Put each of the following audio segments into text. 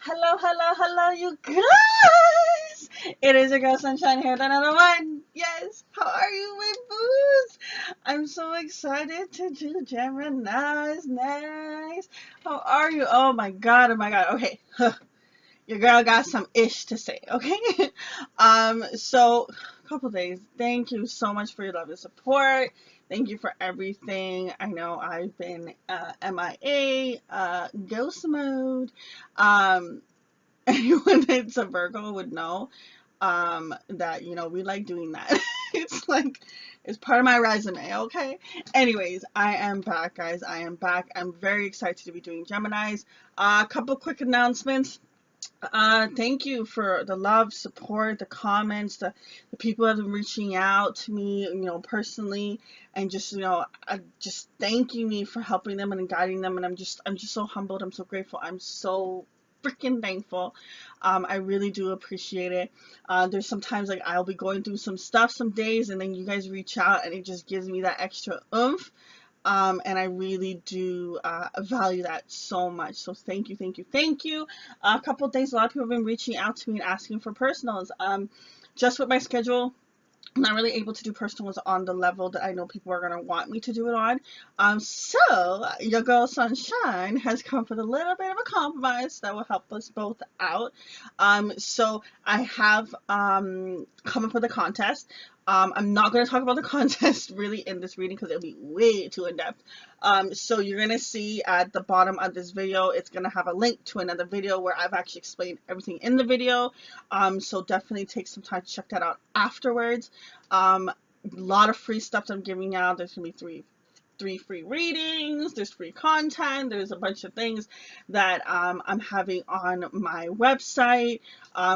Hello, hello, hello, you guys! It is your girl Sunshine here with another one. Yes, how are you, my boos? I'm so excited to do Gemini's next. How are you? Oh my god, oh my god. Okay, your girl got some ish to say. Okay, so couple days. Thank you so much for your love and support. Thank you for everything. I know I've been MIA, ghost mode. Um, anyone that's a Virgo would know that we like doing that. It's like it's part of my resume. Okay. Anyways, I am back, guys. I am back. I'm very excited to be doing Gemini's. A couple quick announcements. Thank you for the love, support, the comments, the people that have been reaching out to me, personally, and just, just thanking me for helping them and guiding them. And I'm just so humbled. I'm so grateful. I'm so freaking thankful. I really do appreciate it. There's sometimes like I'll be going through some stuff some days, and then you guys reach out, and it just gives me that extra oomph. And I really do value that so much. So thank you, thank you, thank you. A couple of days, a lot of people have been reaching out to me and asking for personals. Just with my schedule, I'm not really able to do personals on the level that I know people are gonna want me to do it on. So your girl Sunshine has come with a little bit of a compromise that will help us both out. So I have come up with a contest. I'm not going to talk about the contest really in this reading because it'll be way too in depth. So you're going to see at the bottom of this video, it's going to have a link to another video where I've actually explained everything in the video. So definitely take some time to check that out afterwards. A lot of free stuff I'm giving out. There's going to be three free readings, there's free content, there's a bunch of things that I'm having on my website.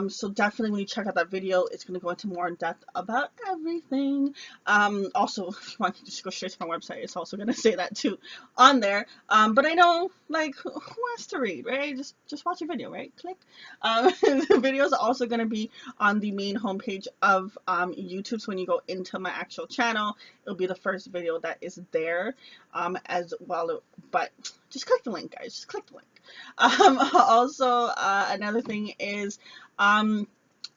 So definitely when you check out that video, it's going to go into more in depth about everything. Also, if you want to just go straight to my website, it's also going to say that too on there. But I know, like, who wants to read, right? Just watch a video, right? Click. The video is also going to be on the main homepage of YouTube. So when you go into my actual channel, it'll be the first video that is there as well. But just click the link, guys. Just click the link. Also, another thing is a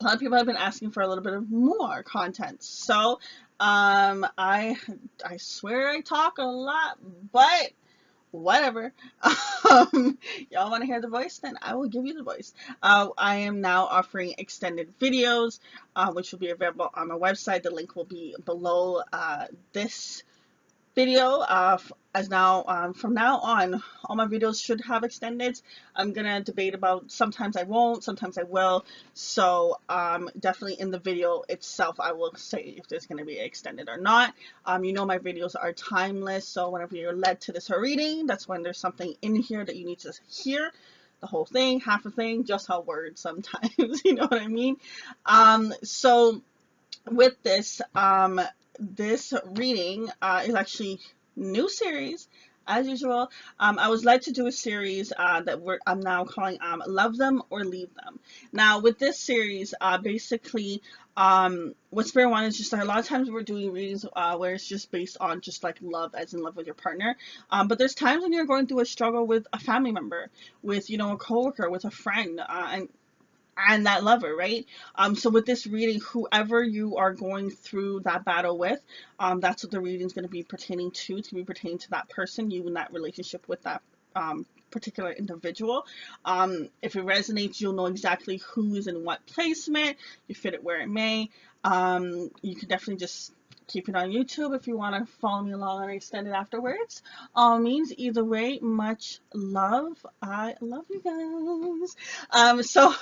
lot of people have been asking for a little bit of more content. So I swear I talk a lot, but whatever. Y'all want to hear the voice? Then I will give you the voice. I am now offering extended videos, which will be available on my website. The link will be below this video. As now from now on, all my videos should have extendeds. I'm gonna debate about, sometimes I won't, sometimes I will. So definitely in the video itself I will say if there's gonna be extended or not. My videos are timeless, so whenever you're led to this reading, that's when there's something in here that you need to hear. The whole thing, half a thing, just a word sometimes. You know what I mean? So with this this reading is actually new series as usual. I was led to do a series that I'm now calling Love Them or Leave Them. Now with this series, basically what Spirit wanted is just like, a lot of times we're doing readings where it's just based on just like love, as in love with your partner, but there's times when you're going through a struggle with a family member, with a coworker, with a friend, and that lover, right? So with this reading, whoever you are going through that battle with, that's what the reading is going to be pertaining to. It's going to be pertaining to that person, you in that relationship with that particular individual. If it resonates, you'll know exactly who is in what placement. You fit it where it may. You can definitely just keep it on YouTube if you want to follow me along and extend it afterwards. All means, either way, much love. I love you guys. So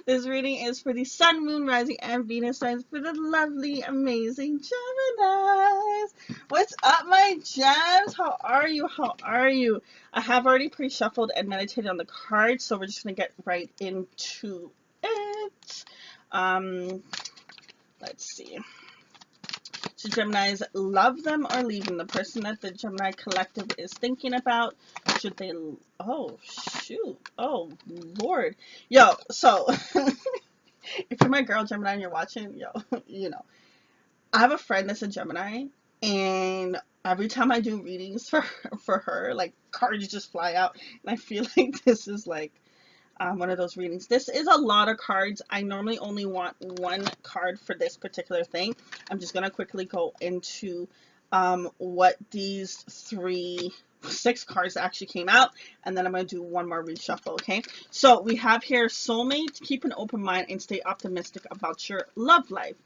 this reading is for the Sun, Moon, Rising, and Venus signs for the lovely, amazing Geminis. What's up, my gems? How are you? How are you? I have already pre-shuffled and meditated on the cards, so we're just gonna get right into it. Let's see. So Geminis, love them or leave them. The person that the Gemini collective is thinking about. Should they... Oh, shoot. Oh, Lord. Yo, so... if you're my girl Gemini and you're watching, yo, I have a friend that's a Gemini, and every time I do readings for her, like, cards just fly out, and I feel like this is, like, one of those readings. This is a lot of cards. I normally only want one card for this particular thing. I'm just going to quickly go into what these six cards actually came out, and then I'm going to do one more reshuffle, okay? So we have here soulmate, keep an open mind and stay optimistic about your love life.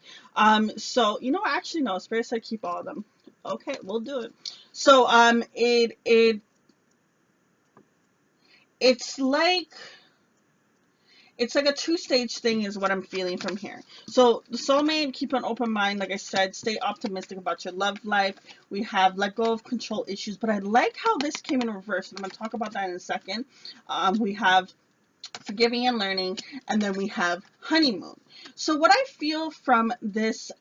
So, you know, actually, no, Spirit said keep all of them. Okay, we'll do it. So, it's like a two-stage thing is what I'm feeling from here. So the soulmate, keep an open mind. Like I said, stay optimistic about your love life. We have let go of control issues, but I like how this came in reverse. I'm going to talk about that in a second. We have forgiving and learning, and then we have honeymoon. So what I feel from this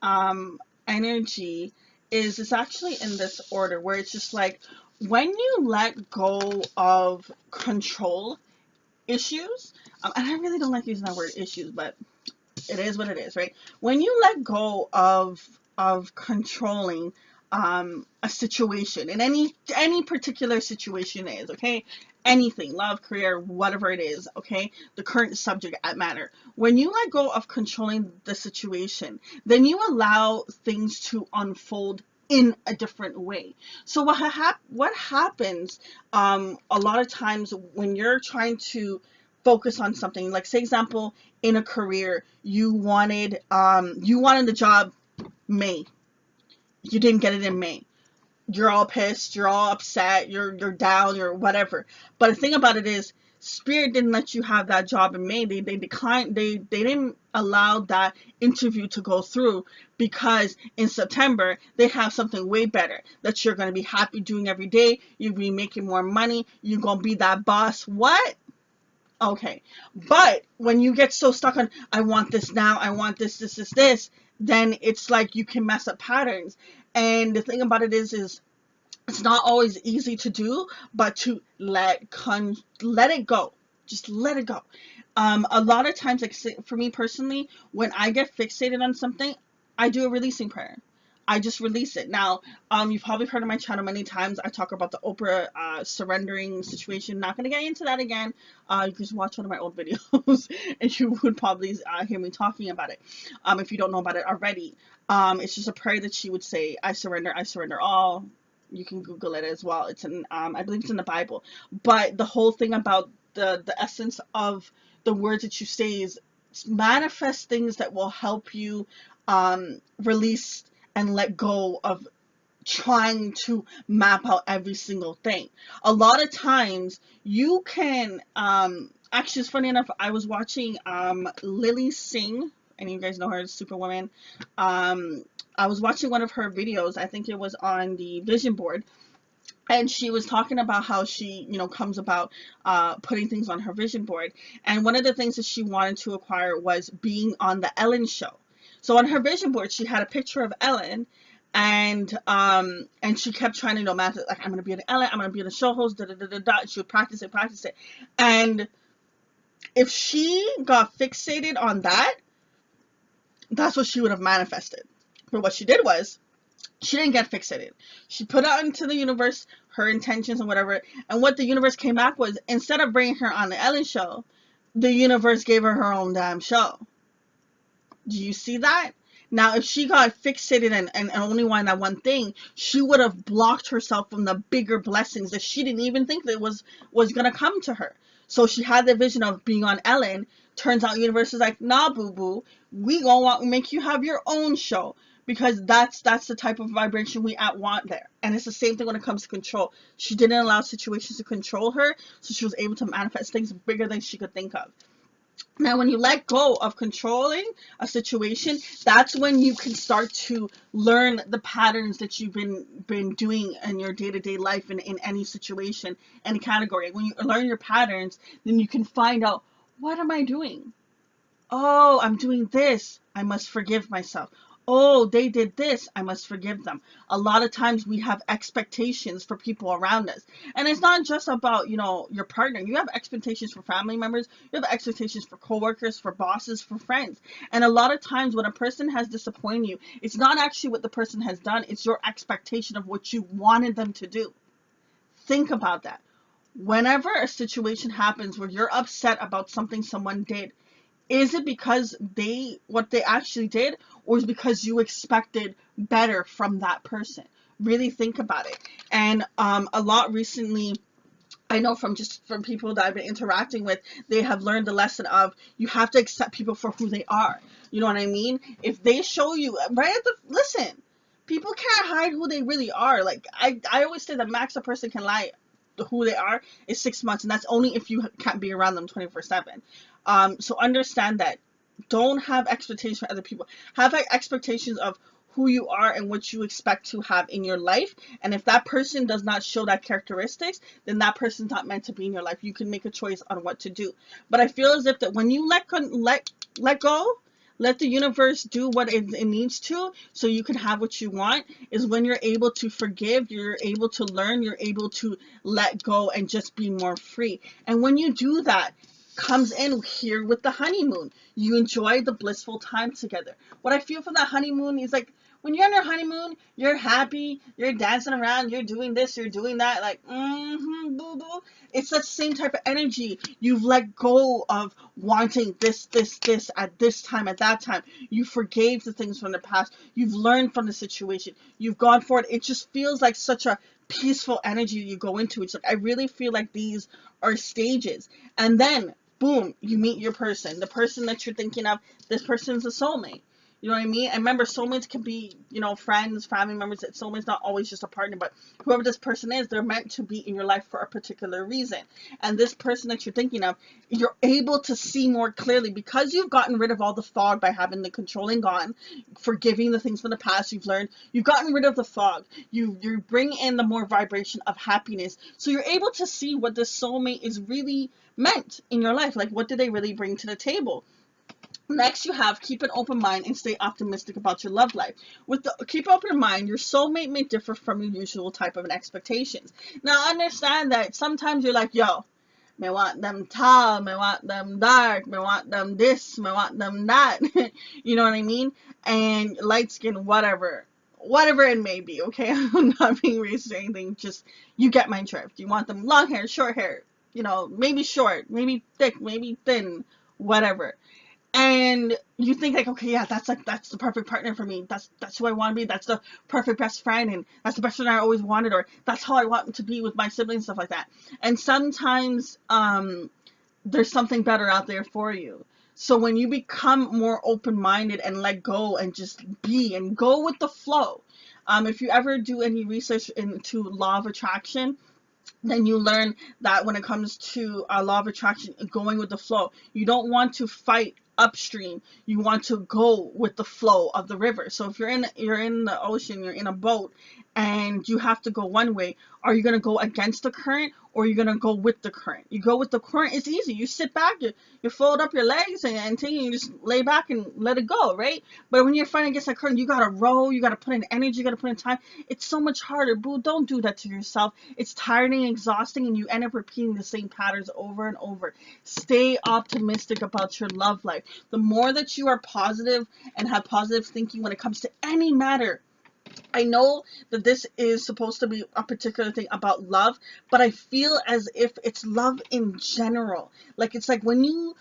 energy is it's actually in this order where it's just like when you let go of control issues, and I really don't like using that word issues, but it is what it is, right? When you let go of controlling a situation, in any particular situation is, okay, anything, love, career, whatever it is, okay, the current subject at matter, when you let go of controlling the situation, then you allow things to unfold in a different way. So what happens a lot of times when you're trying to focus on something, like say example, in a career, you wanted the job May. You didn't get it in May. You're all pissed, you're all upset, you're down, you're whatever. But the thing about it is Spirit didn't let you have that job in May. They declined, they didn't allow that interview to go through because in September they have something way better that you're gonna be happy doing every day, you'll be making more money, you're gonna be that boss. What? Okay. But when you get so stuck on, I want this now, I want this, then it's like you can mess up patterns. And the thing about it is it's not always easy to do, but to let it go. Just let it go. A lot of times, like for me personally, when I get fixated on something, I do a releasing prayer. I just release it. Now, you've probably heard on my channel many times. I talk about the Oprah surrendering situation. Not going to get into that again. You can just watch one of my old videos, and you would probably hear me talking about it. If you don't know about it already, it's just a prayer that she would say. I surrender all. You can Google it as well. It's in, I believe it's in the Bible. But the whole thing about the essence of the words that you say is manifest things that will help you release and let go of trying to map out every single thing. A lot of times you can actually, it's funny enough, I was watching Lily Singh, and you guys know her as Superwoman. I was watching one of her videos, I think it was on the vision board, and she was talking about how she, you know, comes about putting things on her vision board. And one of the things that she wanted to acquire was being on the Ellen show. So on her vision board, she had a picture of Ellen, and she kept trying to, you know, manifest, like, I'm gonna be an Ellen, I'm gonna be the show host, da da da da da. She would practice it, and if she got fixated on that, that's what she would have manifested. But what she did was, she didn't get fixated. She put out into the universe her intentions and whatever. And what the universe came back was, instead of bringing her on the Ellen show, the universe gave her her own damn show. Do you see that? Now, if she got fixated and only wanted that one thing, she would have blocked herself from the bigger blessings that she didn't even think that was going to come to her. So she had the vision of being on Ellen. Turns out universe is like, nah, boo-boo, we gonna make you have your own show. Because that's the type of vibration we want there. And it's the same thing when it comes to control. She didn't allow situations to control her, so she was able to manifest things bigger than she could think of. Now, when you let go of controlling a situation, that's when you can start to learn the patterns that you've been doing in your day-to-day life in any situation, any category. When you learn your patterns, then you can find out, what am I doing? Oh, I'm doing this. I must forgive myself. Oh, they did this. I must forgive them. A lot of times we have expectations for people around us. And it's not just about, you know, your partner. You have expectations for family members. You have expectations for coworkers, for bosses, for friends. And a lot of times when a person has disappointed you, it's not actually what the person has done. It's your expectation of what you wanted them to do. Think about that. whenever a situation happens where you're upset about something someone did, is it because what they actually did, or is it because you expected better from that person? Really think about it. And a lot recently, I know from people that I've been interacting with, they have learned the lesson of you have to accept people for who they are. You know what I mean? If they show you right at the listen, people can't hide who they really are. Like I always say the max a person can lie who they are is 6 months, and that's only if you can't be around them 24/7. So understand that. Don't have expectations for other people. Have expectations of who you are and what you expect to have in your life. And if that person does not show that characteristics, then that person's not meant to be in your life. You can make a choice on what to do. But I feel as if that when you let go, let the universe do what it needs to, so you can have what you want, is when you're able to forgive, you're able to learn, you're able to let go and just be more free. And when you do that, comes in here with the honeymoon. You enjoy the blissful time together. What I feel from that honeymoon is like when you're on your honeymoon, you're happy, you're dancing around, you're doing this, you're doing that, like, boo boo. It's that same type of energy. You've let go of wanting this at this time, at that time. You forgave the things from the past. You've learned from the situation. You've gone forward. It just feels like such a peaceful energy you go into. It's like, I really feel like these are stages. And then, boom, you meet your person, the person that you're thinking of. This person's a soulmate. You know what I mean? And remember, soulmates can be, friends, family members. Soulmates not always just a partner, but whoever this person is, they're meant to be in your life for a particular reason. And this person that you're thinking of, you're able to see more clearly because you've gotten rid of all the fog by having the controlling gone, forgiving the things from the past you've learned. You've gotten rid of the fog. You bring in the more vibration of happiness. So you're able to see what this soulmate is really meant in your life. Like, what do they really bring to the table? Next, you have keep an open mind and stay optimistic about your love life. With the keep open mind, your soulmate may differ from your usual type of an expectations. Now, understand that sometimes you're like, yo, me want them tall, me want them dark, me want them this, me want them that. You know what I mean? And light skin, whatever it may be. Okay, I'm not being racist or anything. Just you get my drift. You want them long hair, short hair. Maybe short, maybe thick, maybe thin, whatever. And you think like, okay, yeah, that's the perfect partner for me. That's who I want to be. That's the perfect best friend, and that's the best friend I always wanted, or that's how I want to be with my siblings, stuff like that. And sometimes there's something better out there for you. So when you become more open-minded and let go and just be and go with the flow, if you ever do any research into law of attraction, then you learn that when it comes to law of attraction, going with the flow, you don't want to fight upstream. You want to go with the flow of the river. So if you're in the ocean, you're in a boat, and you have to go one way, are you going to go against the current, or are you going to go with the current? You go with the current. It's easy. You sit back, you fold up your legs, and you just lay back and let it go, right? But when you're fighting against that current, you got to row, you got to put in energy, you got to put in time. It's so much harder. Boo, don't do that to yourself. It's tiring, exhausting, and you end up repeating the same patterns over and over. Stay optimistic about your love life. The more that you are positive and have positive thinking when it comes to any matter, I know that this is supposed to be a particular thing about love, but I feel as if it's love in general. Like, it's like when you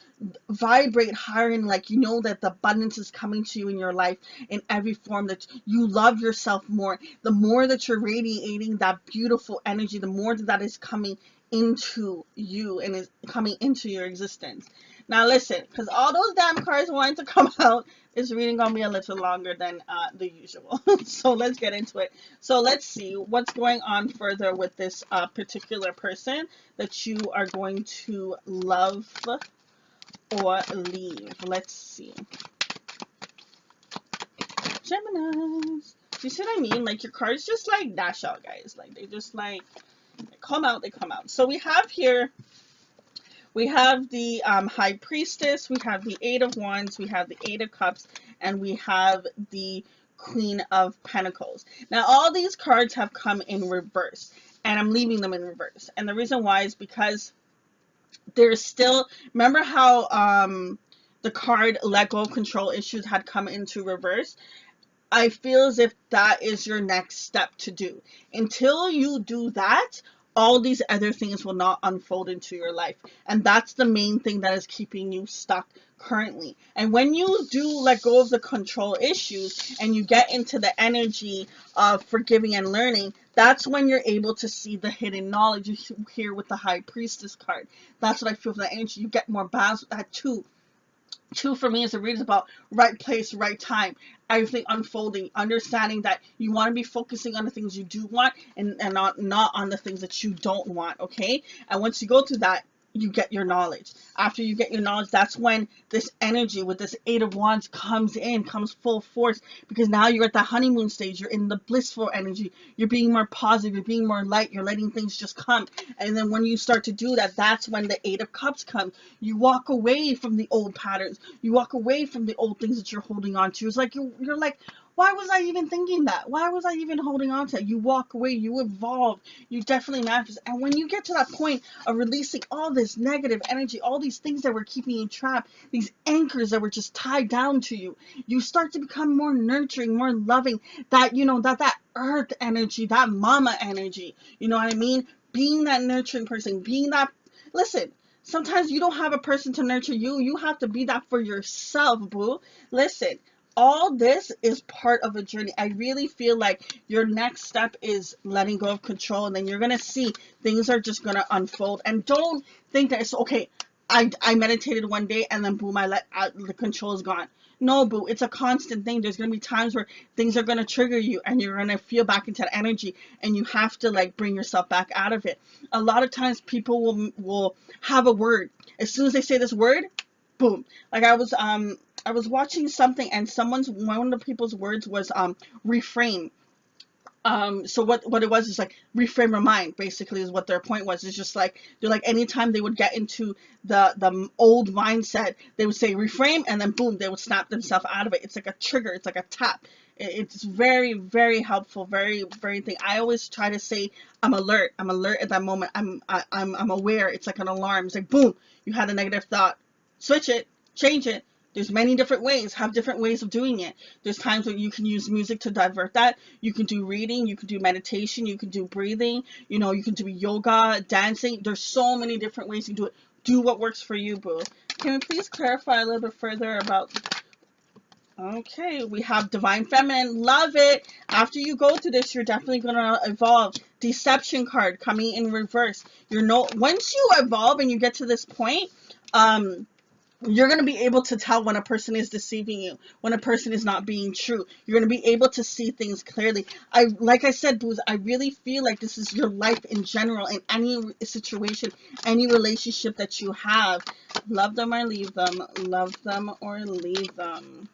vibrate higher and like that the abundance is coming to you in your life in every form, that you love yourself more, the more that you're radiating that beautiful energy, the more that is coming into you and is coming into your existence. Now listen, because all those damn cards wanting to come out, this reading gonna be a little longer than the usual. So let's get into it. So let's see what's going on further with this particular person that you are going to love or leave. Let's see. Geminis. Do you see what I mean? Like, your cards just like dash out, guys. Like, they just like they come out. So we have here, we have the High Priestess, we have the Eight of Wands, we have the Eight of Cups, and we have the Queen of Pentacles. Now, all these cards have come in reverse, and I'm leaving them in reverse. And the reason why is because there's still, remember how the card Let Go of Control Issues had come into reverse? I feel as if that is your next step to do. Until you do that, all these other things will not unfold into your life. And that's the main thing that is keeping you stuck currently. And when you do let go of the control issues and you get into the energy of forgiving and learning, that's when you're able to see the hidden knowledge. You hear with the High Priestess card. That's what I feel for that energy. You get more balance with that too. Two for me is a read about right place, right time, everything unfolding, understanding that you want to be focusing on the things you do want and not on the things that you don't want, okay? And once you go through that, you get your knowledge. After you get your knowledge, that's when this energy with this Eight of Wands comes full force, because now you're at the honeymoon stage. You're in the blissful energy. You're being more positive. You're being more light. You're letting things just come. And then when you start to do that, that's when the Eight of Cups comes. You walk away from the old patterns. You walk away from the old things that you're holding on to. It's like you're like, why was I even thinking that? Why was I even holding on to it? You walk away, you evolve, you definitely manifest. And when you get to that point of releasing all this negative energy, all these things that were keeping you trapped, these anchors that were just tied down to you, you start to become more nurturing, more loving, that, that earth energy, that mama energy, you know what I mean? Being that nurturing person, being that, listen, sometimes you don't have a person to nurture you. You have to be that for yourself, boo. Listen, all this is part of a journey. I really feel like your next step is letting go of control, and then you're going to see things are just going to unfold. And don't think that it's okay. I meditated one day and then boom, the control is gone. No, boo, it's a constant thing. There's going to be times where things are going to trigger you and you're going to feel back into that energy, and you have to like bring yourself back out of it. A lot of times people will have a word. As soon as they say this word, boom. Like I was watching something, and one of the people's words was reframe. So what it was is like reframe your mind, basically, is what their point was. It's just like they're like, anytime they would get into the old mindset, they would say reframe, and then boom, they would snap themselves out of it. It's like a trigger, it's like a tap. It's very, very helpful, very, very thing. I always try to say I'm alert. I'm alert at that moment. I'm aware. It's like an alarm. It's like boom, you had a negative thought. Switch it, change it. There's many different ways, have different ways of doing it. There's times where you can use music to divert that. You can do reading, you can do meditation, you can do breathing, you can do yoga, dancing. There's so many different ways to do it. Do what works for you, boo. Can we please clarify a little bit further about... Okay, we have Divine Feminine. Love it. After you go through this, you're definitely going to evolve. Deception card coming in reverse. Once you evolve and you get to this point, you're going to be able to tell when a person is deceiving you, when a person is not being true. You're going to be able to see things clearly. Like I said, Booze, I really feel like this is your life in general, in any situation, any relationship that you have. Love them or leave them. Love them or leave them.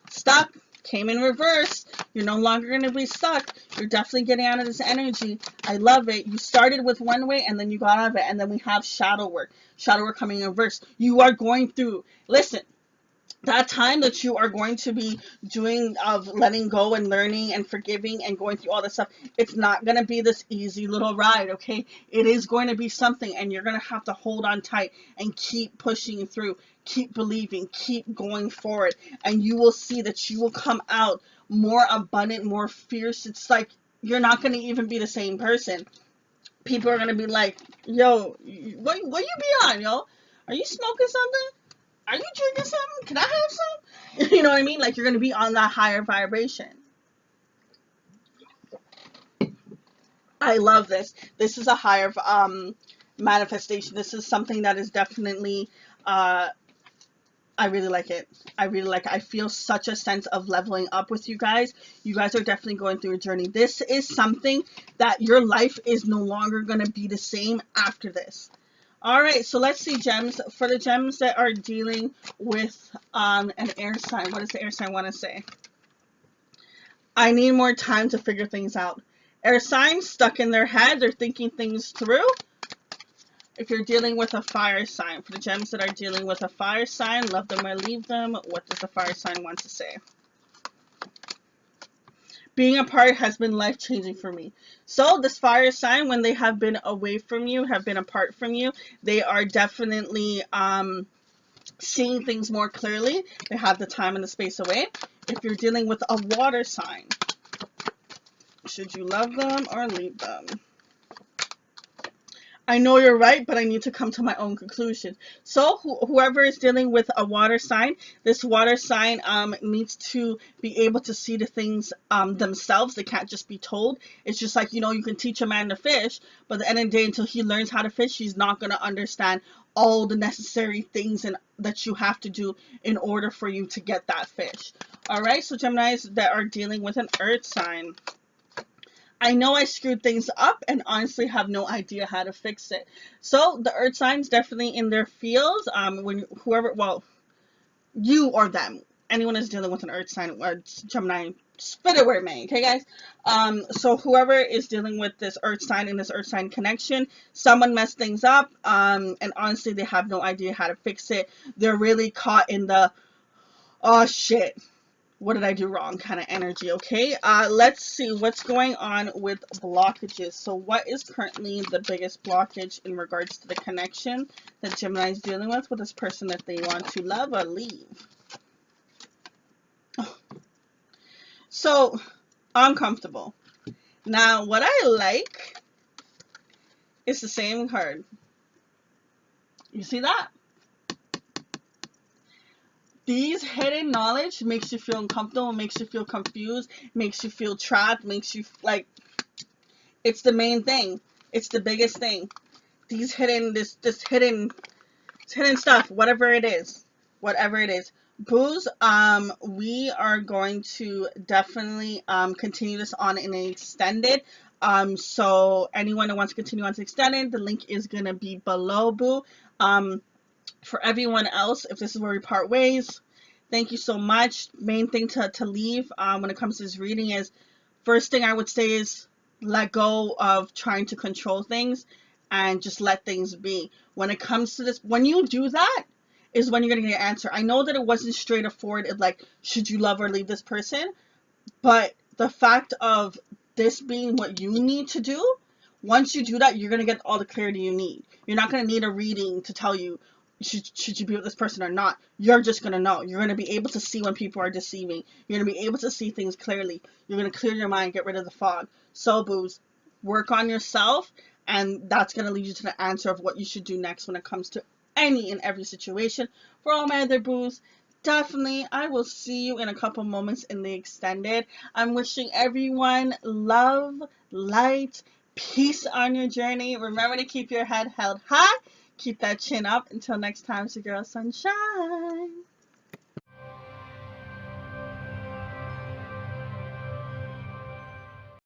Stuck came in reverse. You're no longer going to be stuck. You're definitely getting out of this energy. I love it. You started with one way and then you got out of it. And then we have shadow work. Shadow work coming in reverse. You are going through, listen, that time that you are going to be doing of letting go and learning and forgiving and going through all this stuff, it's not going to be this easy little ride, okay? It is going to be something, and you're going to have to hold on tight and keep pushing through, keep believing, keep going forward, and you will see that you will come out more abundant, more fierce. It's like you're not going to even be the same person. People are going to be like, yo, what you be on, yo? Are you smoking something? Are you drinking something? Can I have some? You know what I mean? Like, you're going to be on that higher vibration. I love this. This is a higher manifestation. This is something that is definitely, I really like it. I really like it. I feel such a sense of leveling up with you guys. You guys are definitely going through a journey. This is something that your life is no longer going to be the same after this. All right, so let's see, gems. For the gems that are dealing with an air sign, what does the air sign want to say? I need more time to figure things out. Air signs stuck in their head. They're thinking things through. If you're dealing with a fire sign, for the gems that are dealing with a fire sign, love them or leave them, what does the fire sign want to say? Being apart has been life-changing for me. So this fire sign, when they have been away from you, have been apart from you, they are definitely seeing things more clearly. They have the time and the space away. If you're dealing with a water sign, should you love them or leave them? I know you're right, but I need to come to my own conclusion. So whoever is dealing with a water sign, this water sign needs to be able to see the things themselves. They can't just be told. It's just like, you can teach a man to fish, but at the end of the day, until he learns how to fish, he's not going to understand all the necessary things that you have to do in order for you to get that fish. All right, so Geminis that are dealing with an earth sign. I know I screwed things up and honestly have no idea how to fix it. So the earth signs definitely in their fields. When whoever, well, you or them, anyone is dealing with an earth sign or Gemini, spit it where it may. Okay, guys. So whoever is dealing with this earth sign and this earth sign connection, someone messed things up. And honestly, they have no idea how to fix it. They're really caught in the oh shit, what did I do wrong kind of energy. Okay, let's see what's going on with blockages. So what is currently the biggest blockage in regards to the connection that Gemini is dealing with this person that they want to love or leave? So I'm comfortable. Now what I like is the same card. You see that? These hidden knowledge makes you feel uncomfortable, makes you feel confused, makes you feel trapped, makes you like, it's the main thing. It's the biggest thing. These hidden, this hidden stuff, whatever it is, Booze, we are going to definitely continue this on in an extended. So anyone that wants to continue on to extended, the link is gonna be below, boo. For everyone else, if this is where we part ways, thank you so much. Main thing to leave when it comes to this reading is, first thing I would say is let go of trying to control things and just let things be. When it comes to this, when you do that, is when you're going to get an answer. I know that it wasn't straightforward, like, should you love or leave this person? But the fact of this being what you need to do, once you do that, you're going to get all the clarity you need. You're not going to need a reading to tell you, should you be with this person or not. You're just going to know. You're going to be able to see when people are deceiving. You're going to be able to see things clearly. You're going to clear your mind, get rid of the fog. So, booze, work on yourself, and that's going to lead you to the answer of what you should do next when it comes to any and every situation. For all my other booze, definitely, I will see you in a couple moments in the extended. I'm wishing everyone love, light, peace on your journey. Remember to keep your head held high. Keep that chin up. Until next time, it's your girl Sunshine.